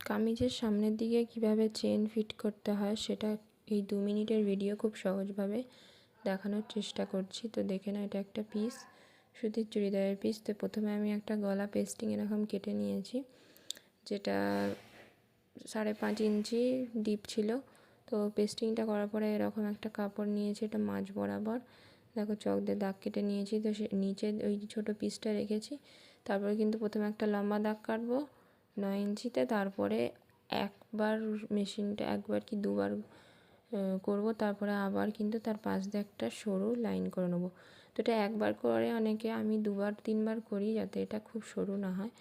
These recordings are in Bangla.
কামিজের সামনের দিকে কিভাবে চেন ফিট করতে হয় সেটা এই 2 মিনিটের ভিডিও খুব সহজভাবে দেখানোর চেষ্টা করছি। তো দেখে না, এটা একটা পিস, সুতির চুড়িদারের পিস। তো প্রথমে আমি একটা গলা পেস্টিং এরকম কেটে নিয়েছি, যেটা 5.5 ইঞ্চি ডিপ ছিল। তো পেস্টিংটা করার পরে এরকম একটা কাপড় নিয়েছি, এটা মাঝ বরাবর দেখো চক দিয়ে দাগ কেটে নিয়েছি। তো সে নিচে ওই ছোটো পিসটা রেখেছি। তারপরে কিন্তু প্রথমে একটা লম্বা দাগ কাটবো 9 ইঞ্চিতে, তারপরে একবার কি দুবার করব, তারপরে আবার কিন্তু তার পাশ দিয়ে একটা সরু লাইন করে নেবো। তো এটা একবার করে অনেকে, আমি 2-3 বার করি যাতে এটা খুব সরু না হয়।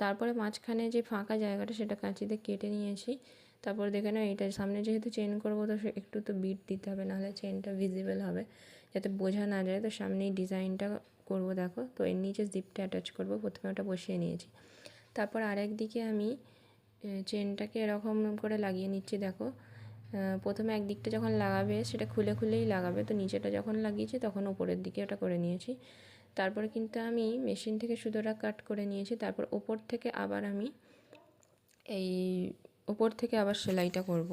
তারপরে মাঝখানে যে ফাঁকা জায়গাটা সেটা কাঁচিতে কেটে নিয়েছি। তারপর দেখে নাও, এইটার সামনে যেহেতু চেন করবো তো একটু তো বিট দিতে হবে, নাহলে চেনটা ভিজিবল হবে, যাতে বোঝা না যায়। তো সামনেই ডিজাইনটা করব দেখো। তো এর নিচে জিপটা অ্যাটাচ করব, প্রথমে ওটা বসিয়ে নিয়েছি। তারপর আরেক দিকে আমি চেনটাকে এরকম করে লাগিয়ে নিচ্ছি দেখো। প্রথমে একদিকটা যখন লাগাবে সেটা খুলেই লাগাবে। তো নিচেটা যখন লাগিয়েছি তখন উপরের দিকে ওটা করে নিয়েছি। তারপরে কিন্তু আমি মেশিন থেকে সুতোটা কাট করে নিয়েছি। তারপর ওপর থেকে আবার সেলাইটা করব।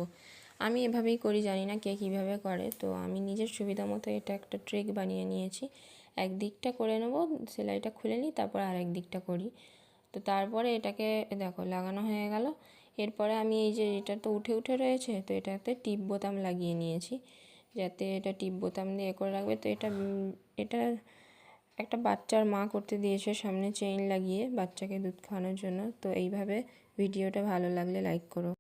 আমি এভাবেই করি, জানি না কে কীভাবে করে। তো আমি নিজের সুবিধা মতো এটা একটা ট্রেক বানিয়ে নিয়েছি। একদিকটা করে নেব, সেলাইটা খুলে নিই, তারপর আরেক দিকটা করি। তো তারপরে এটাকে দেখো লাগানো হয়ে গেল। এরপরে আমি এই যে এটা তো উঠে রয়েছে, তো এটাতে টিপ বোতাম লাগিয়ে নিয়েছি, যাতে এটা টিপ বোতাম দিয়ে করে রাখবে। তো এটা একটা বাচ্চার মা করতে দিয়েছে, সামনে চেইন লাগিয়ে বাচ্চাকে দুধ খাওয়ানোর জন্য। তো এইভাবে ভিডিওটা ভালো লাগলে লাইক করো।